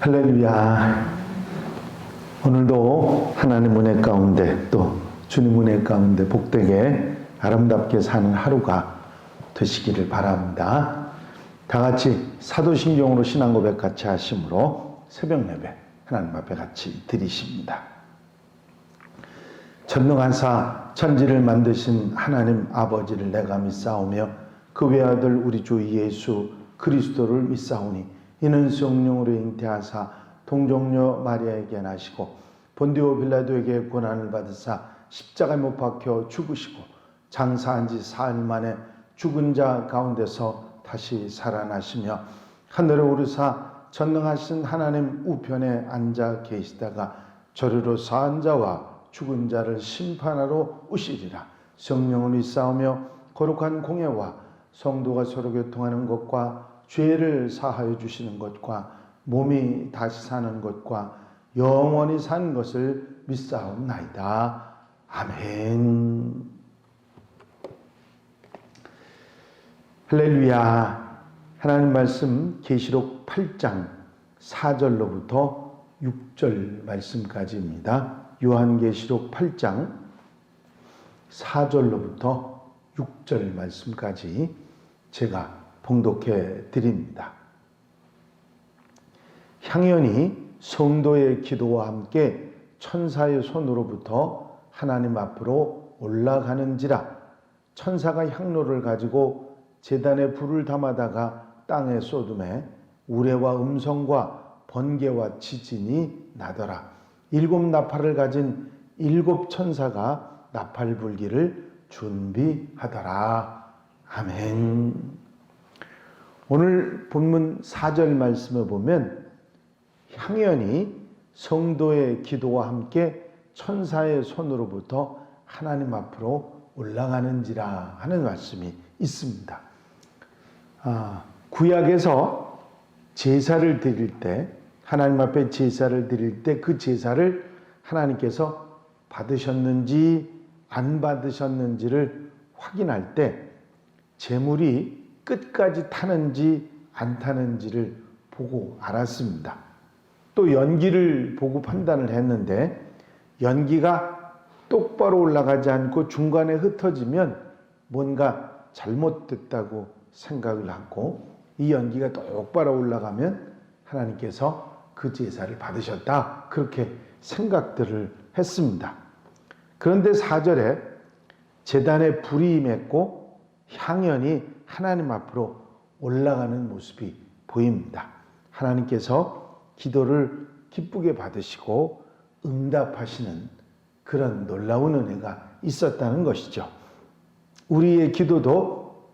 할렐루야. 오늘도 하나님 은혜 가운데 또 주님 은혜 가운데 복되게 아름답게 사는 하루가 되시기를 바랍니다. 다 같이 사도신경으로 신앙 고백 같이 하심으로 새벽 예배 하나님 앞에 같이 드리십니다. 전능하사 천지를 만드신 하나님 아버지를 내가 믿사오며 그 외아들 우리 주 예수 그리스도를 믿사오니 이는 성령으로 잉태하사 동정녀 마리아에게 나시고 본디오 빌라도에게 고난을 받으사 십자가에 못 박혀 죽으시고 장사한 지 사흘 만에 죽은 자 가운데서 다시 살아나시며 하늘에 오르사 전능하신 하나님 우편에 앉아 계시다가 저리로 사한 자와 죽은 자를 심판하러 오시리라. 성령을 믿사오며 거룩한 공예와 성도가 서로 교통하는 것과 죄를 사하여 주시는 것과 몸이 다시 사는 것과 영원히 산 것을 믿사옵나이다. 아멘. 할렐루야. 하나님 말씀 계시록 8장 4절로부터 6절 말씀까지입니다. 요한계시록 8장 4절로부터 6절 말씀까지 제가 봉독해 드립니다. 향연이 성도의 기도와 함께 천사의 손으로부터 하나님 앞으로 올라가는지라. 천사가 향로를 가지고 제단에 불을 담아다가 땅에 쏟음에 우레와 음성과 번개와 지진이 나더라. 7 나팔을 가진 7 천사가 나팔 불기를 준비하더라. 아멘. 오늘 본문 4절 말씀을 보면 향연이 성도의 기도와 함께 천사의 손으로부터 하나님 앞으로 올라가는지라 하는 말씀이 있습니다. 구약에서 제사를 드릴 때, 하나님 앞에 제사를 드릴 때 그 제사를 하나님께서 받으셨는지 안 받으셨는지를 확인할 때 제물이 끝까지 타는지 안 타는지를 보고 알았습니다. 또 연기를 보고 판단을 했는데 연기가 똑바로 올라가지 않고 중간에 흩어지면 뭔가 잘못됐다고 생각을 하고, 이 연기가 똑바로 올라가면 하나님께서 그 제사를 받으셨다, 그렇게 생각들을 했습니다. 그런데 4절에 제단에 불이 임했고 향연이 하나님 앞으로 올라가는 모습이 보입니다. 하나님께서 기도를 기쁘게 받으시고 응답하시는 그런 놀라운 은혜가 있었다는 것이죠. 우리의 기도도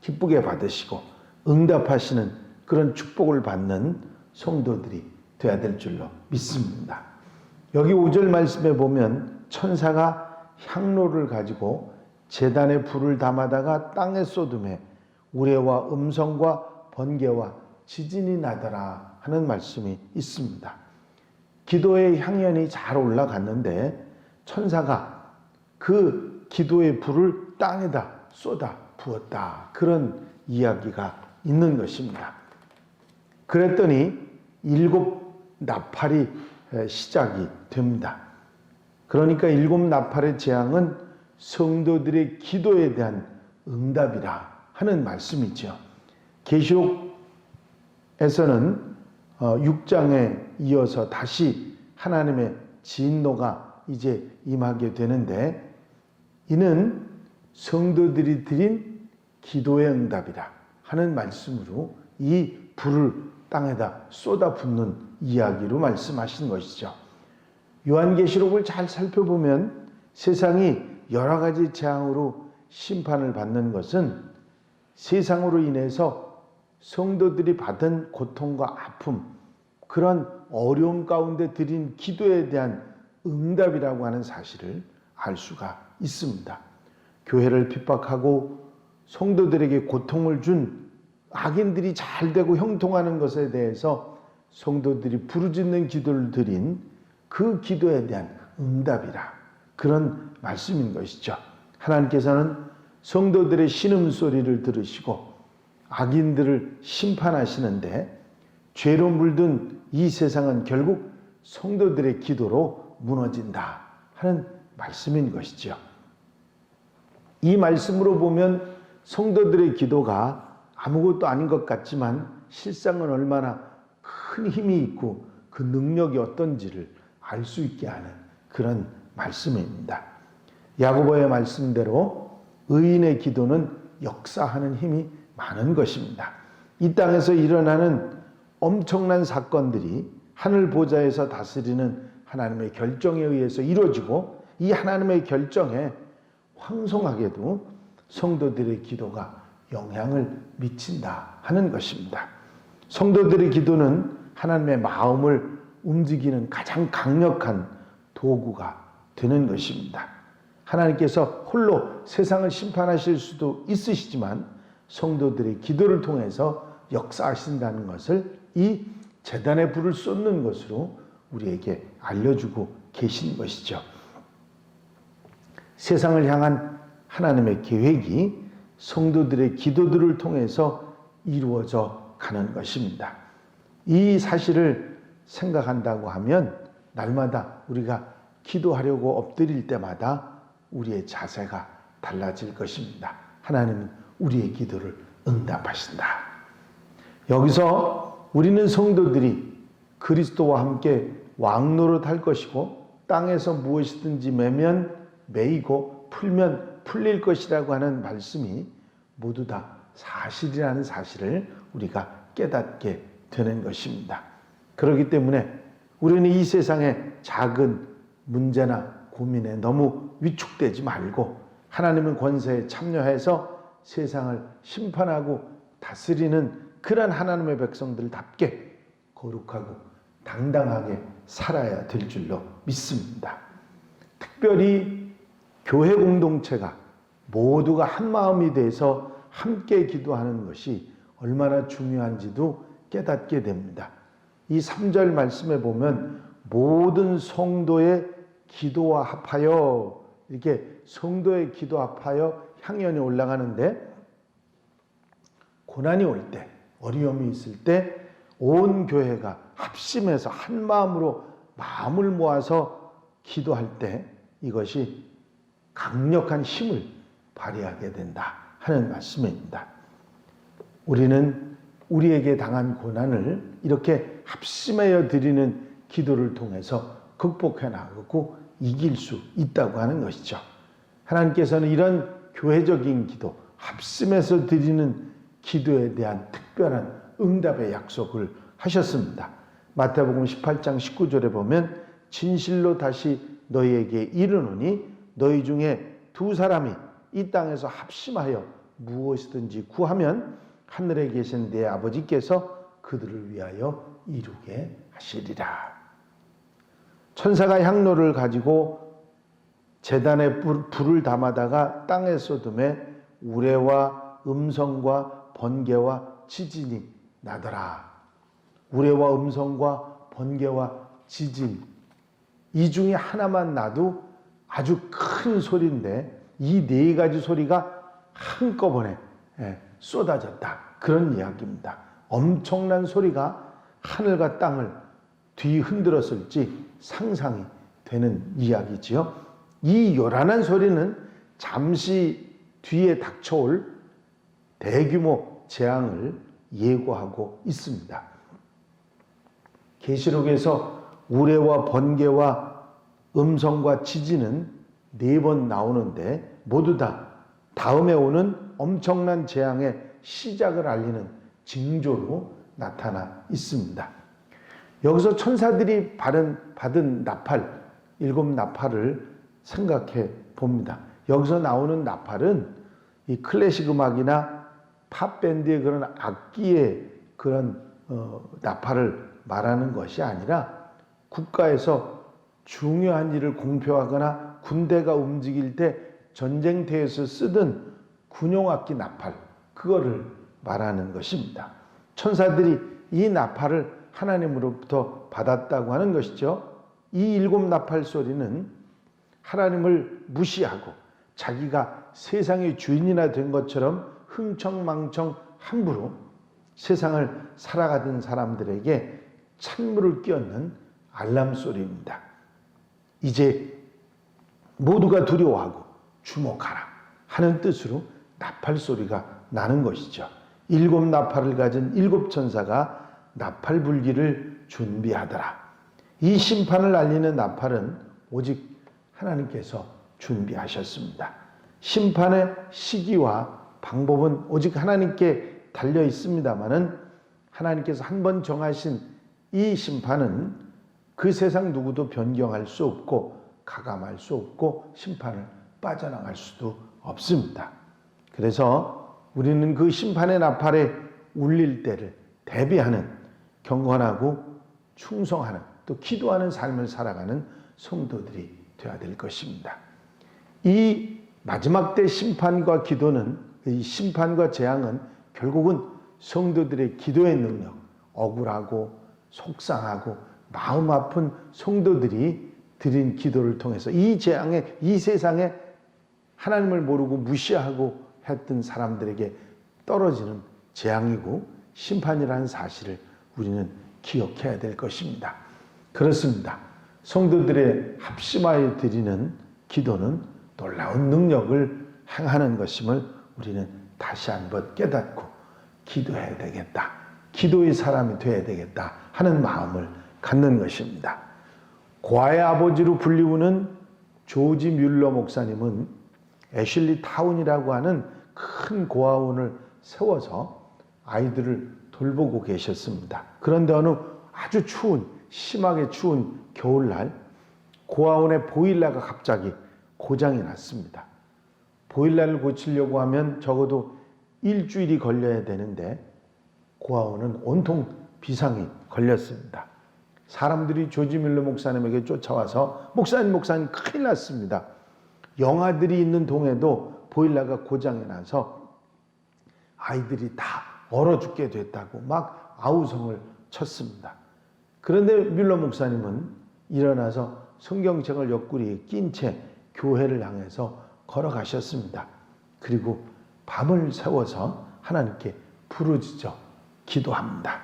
기쁘게 받으시고 응답하시는 그런 축복을 받는 성도들이 되어야 될 줄로 믿습니다. 여기 5절 말씀에 보면 천사가 향로를 가지고 제단에 불을 담아다가 땅에 쏟음에 우레와 음성과 번개와 지진이 나더라 하는 말씀이 있습니다. 기도의 향연이 잘 올라갔는데 천사가 그 기도의 불을 땅에다 쏟아 부었다, 그런 이야기가 있는 것입니다. 그랬더니 7 나팔이 시작이 됩니다. 그러니까 7 나팔의 재앙은 성도들의 기도에 대한 응답이라 하는 말씀이죠. 계시록에서는 6장에 이어서 다시 하나님의 진노가 이제 임하게 되는데, 이는 성도들이 드린 기도의 응답이라 하는 말씀으로 이 불을 땅에다 쏟아붓는 이야기로 말씀하신 것이죠. 요한계시록을 잘 살펴보면 세상이 여러 가지 재앙으로 심판을 받는 것은 세상으로 인해서 성도들이 받은 고통과 아픔, 그런 어려움 가운데 드린 기도에 대한 응답이라고 하는 사실을 알 수가 있습니다. 교회를 핍박하고 성도들에게 고통을 준 악인들이 잘 되고 형통하는 것에 대해서 성도들이 부르짖는 기도를 드린 그 기도에 대한 응답이라, 그런 말씀인 것이죠. 하나님께서는 성도들의 신음소리를 들으시고 악인들을 심판하시는데 죄로 물든 이 세상은 결국 성도들의 기도로 무너진다 하는 말씀인 것이죠. 이 말씀으로 보면 성도들의 기도가 아무것도 아닌 것 같지만 실상은 얼마나 큰 힘이 있고 그 능력이 어떤지를 알 수 있게 하는 그런 말씀입니다. 야고보의 말씀대로 의인의 기도는 역사하는 힘이 많은 것입니다. 이 땅에서 일어나는 엄청난 사건들이 하늘 보좌에서 다스리는 하나님의 결정에 의해서 이루어지고 이 하나님의 결정에 황송하게도 성도들의 기도가 영향을 미친다 하는 것입니다. 성도들의 기도는 하나님의 마음을 움직이는 가장 강력한 도구가 되는 것입니다. 하나님께서 홀로 세상을 심판하실 수도 있으시지만 성도들의 기도를 통해서 역사하신다는 것을 이 제단의 불을 쏟는 것으로 우리에게 알려주고 계신 것이죠. 세상을 향한 하나님의 계획이 성도들의 기도들을 통해서 이루어져 가는 것입니다. 이 사실을 생각한다고 하면 날마다 우리가 기도하려고 엎드릴 때마다 우리의 자세가 달라질 것입니다. 하나님은 우리의 기도를 응답하신다. 여기서 우리는 성도들이 그리스도와 함께 왕노릇할 것이고 땅에서 무엇이든지 매면 매이고 풀면 풀릴 것이라고 하는 말씀이 모두 다 사실이라는 사실을 우리가 깨닫게 되는 것입니다. 그렇기 때문에 우리는 이 세상의 작은 문제나 고민에 너무 위축되지 말고 하나님의 권세에 참여해서 세상을 심판하고 다스리는 그런 하나님의 백성들답게 거룩하고 당당하게 살아야 될 줄로 믿습니다. 특별히 교회 공동체가 모두가 한 마음이 돼서 함께 기도하는 것이 얼마나 중요한지도 깨닫게 됩니다. 이 3절 말씀에 보면 모든 성도의 기도와 합하여 이렇게 성도의 기도 합하여 향연이 올라가는데 고난이 올 때, 어려움이 있을 때 온 교회가 합심해서 한 마음으로 마음을 모아서 기도할 때 이것이 강력한 힘을 발휘하게 된다 하는 말씀입니다. 우리는 우리에게 당한 고난을 이렇게 합심하여 드리는 기도를 통해서 극복해 나가고 이길 수 있다고 하는 것이죠. 하나님께서는 이런 교회적인 기도, 합심해서 드리는 기도에 대한 특별한 응답의 약속을 하셨습니다. 마태복음 18장 19절에 보면 진실로 다시 너희에게 이르노니 너희 중에 두 사람이 이 땅에서 합심하여 무엇이든지 구하면 하늘에 계신 내 아버지께서 그들을 위하여 이루게 하시리라. 천사가 향로를 가지고 제단에 불을 담아다가 땅에 쏟음에 우레와 음성과 번개와 지진이 나더라. 우레와 음성과 번개와 지진, 이 중에 하나만 나도 아주 큰 소리인데 이 네 가지 소리가 한꺼번에 쏟아졌다. 그런 이야기입니다. 엄청난 소리가 하늘과 땅을 뒤흔들었을지 상상이 되는 이야기지요. 이 요란한 소리는 잠시 뒤에 닥쳐올 대규모 재앙을 예고하고 있습니다. 계시록에서 우레와 번개와 음성과 지진은 4번 나오는데 모두 다 다음에 오는 엄청난 재앙의 시작을 알리는 징조로 나타나 있습니다. 여기서 천사들이 받은 나팔, 7 나팔을 생각해 봅니다. 여기서 나오는 나팔은 이 클래식 음악이나 팝밴드의 그런 악기의 그런 나팔을 말하는 것이 아니라 국가에서 중요한 일을 공표하거나 군대가 움직일 때 전쟁터에서 쓰던 군용악기 나팔, 그거를 말하는 것입니다. 천사들이 이 나팔을 하나님으로부터 받았다고 하는 것이죠. 이 7 나팔 소리는 하나님을 무시하고 자기가 세상의 주인이나 된 것처럼 흥청망청 함부로 세상을 살아가던 사람들에게 찬물을 끼얹는 알람 소리입니다. 이제 모두가 두려워하고 주목하라 하는 뜻으로 나팔 소리가 나는 것이죠. 7 나팔을 가진 7 천사가 나팔 불기를 준비하더라. 이 심판을 알리는 나팔은 오직 하나님께서 준비하셨습니다. 심판의 시기와 방법은 오직 하나님께 달려 있습니다마는 하나님께서 한 번 정하신 이 심판은 그 세상 누구도 변경할 수 없고 가감할 수 없고 심판을 빠져나갈 수도 없습니다. 그래서 우리는 그 심판의 나팔에 울릴 때를 대비하는 경건하고 충성하는 또 기도하는 삶을 살아가는 성도들이 되어야 될 것입니다. 이 마지막 때 심판과 기도는, 이 심판과 재앙은 결국은 성도들의 기도의 능력, 억울하고 속상하고 마음 아픈 성도들이 드린 기도를 통해서 이 재앙에, 이 세상에 하나님을 모르고 무시하고 했던 사람들에게 떨어지는 재앙이고 심판이라는 사실을 우리는 기억해야 될 것입니다. 그렇습니다. 성도들의 합심하여 드리는 기도는 놀라운 능력을 행하는 것임을 우리는 다시 한번 깨닫고 기도해야 되겠다. 기도의 사람이 되어야 되겠다 하는 마음을 갖는 것입니다. 고아의 아버지로 불리우는 조지 뮬러 목사님은 애슐리 타운이라고 하는 큰 고아원을 세워서 아이들을 돌보고 계셨습니다. 그런데 어느 아주 추운, 심하게 추운 겨울날 고아원의 보일러가 갑자기 고장이 났습니다. 보일러를 고치려고 하면 적어도 일주일이 걸려야 되는데 고아원은 온통 비상이 걸렸습니다. 사람들이 조지 뮬러 목사님에게 쫓아와서 목사님 큰일 났습니다. 영아들이 있는 동에도 보일러가 고장이 나서 아이들이 다 얼어 죽게 됐다고 막 아우성을 쳤습니다. 그런데 뮬러 목사님은 일어나서 성경책을 옆구리에 낀 채 교회를 향해서 걸어가셨습니다. 그리고 밤을 새워서 하나님께 부르짖어 기도합니다.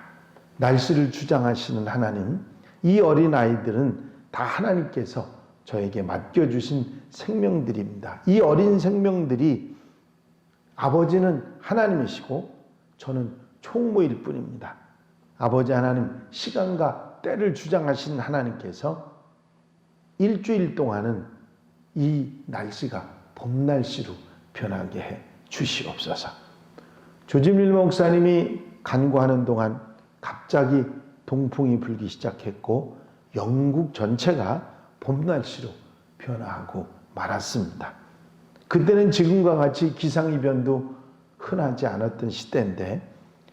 날씨를 주장하시는 하나님, 이 어린아이들은 다 하나님께서 저에게 맡겨주신 생명들입니다. 이 어린 생명들이 아버지는 하나님이시고 저는 총무일 뿐입니다. 아버지 하나님, 시간과 때를 주장하신 하나님께서 일주일 동안은 이 날씨가 봄날씨로 변하게 해 주시옵소서. 조지 뮬러 목사님이 간구하는 동안 갑자기 동풍이 불기 시작했고 영국 전체가 봄날씨로 변화하고 말았습니다. 그때는 지금과 같이 기상이변도 흔하지 않았던 시대인데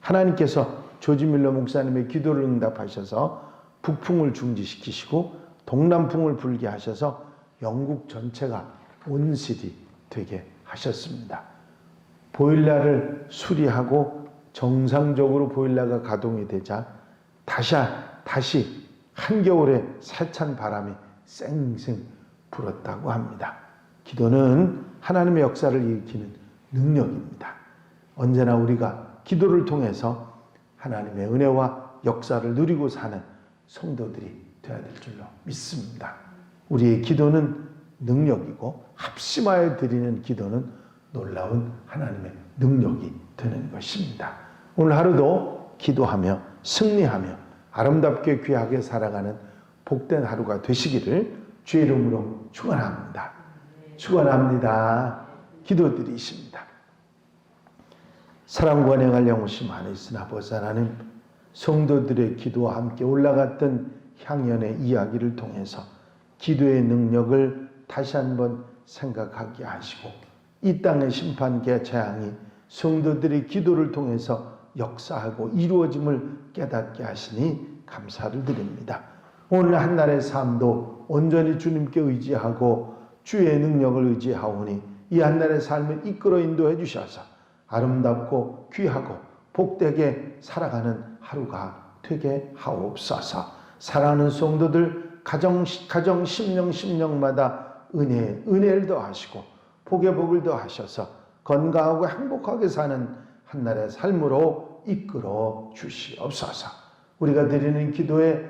하나님께서 조지 뮬러 목사님의 기도를 응답하셔서 북풍을 중지시키시고 동남풍을 불게 하셔서 영국 전체가 온실이 되게 하셨습니다. 보일러를 수리하고 정상적으로 보일러가 가동이 되자 다시 한겨울에 세찬 바람이 쌩쌩 불었다고 합니다. 기도는 하나님의 역사를 일으키는 능력입니다. 언제나 우리가 기도를 통해서 하나님의 은혜와 역사를 누리고 사는 성도들이 되어야 될 줄로 믿습니다. 우리의 기도는 능력이고 합심하여 드리는 기도는 놀라운 하나님의 능력이 되는 것입니다. 오늘 하루도 기도하며 승리하며 아름답게 귀하게 살아가는 복된 하루가 되시기를 주의 이름으로 축원합니다. 축원합니다. 기도드리십니다. 사랑과 능할 영우심 안에 있으나 아버지 하나님, 성도들의 기도와 함께 올라갔던 향연의 이야기를 통해서 기도의 능력을 다시 한번 생각하게 하시고 이 땅의 심판과 재앙이 성도들의 기도를 통해서 역사하고 이루어짐을 깨닫게 하시니 감사를 드립니다. 오늘 한날의 삶도 온전히 주님께 의지하고 주의 능력을 의지하오니 이 한날의 삶을 이끌어 인도해 주셔서 아름답고 귀하고 복되게 살아가는 하루가 되게 하옵소서. 사랑하는 성도들 가정 심령마다 은혜를 더하시고 복의 복을 더하셔서 건강하고 행복하게 사는 한날의 삶으로 이끌어 주시옵소서. 우리가 드리는 기도의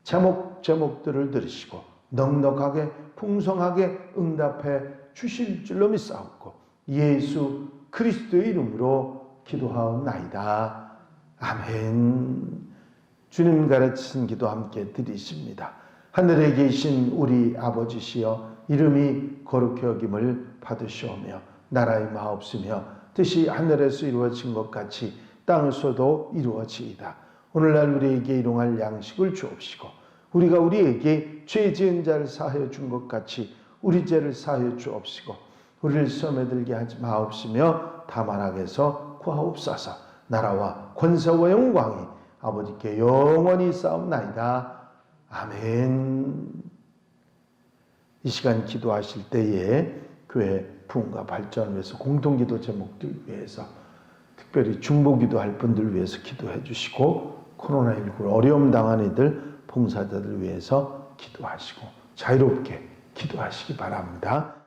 제목들을 들으시고 넉넉하게 풍성하게 응답해 주실 줄로 믿사옵고 예수 그리스도의 이름으로 기도하옵나이다. 아멘. 주님 가르치신 기도 함께 드리십니다. 하늘에 계신 우리 아버지시여 이름이 거룩히 여김을 받으시오며 나라의 마옵시며 뜻이 하늘에서 이루어진 것 같이 땅에서도 이루어지이다. 오늘날 우리에게 일용할 양식을 주옵시고 우리가 우리에게 죄 지은 자를 사하여 준 것 같이 우리 죄를 사하여 주옵시고 우리를 시험에 들게 하지 마옵시며 다만 악에서 구하옵소서. 나라와 권세와 영광이 아버지께 영원히 싸움나이다. 아멘. 이 시간 기도하실 때에 교회 부흥과 발전을 위해서 공동기도 제목들 위해서 특별히 중보기도할 분들 위해서 기도해 주시고 코로나19로 어려움 당한 이들 봉사자들 위해서 기도하시고 자유롭게 기도하시기 바랍니다.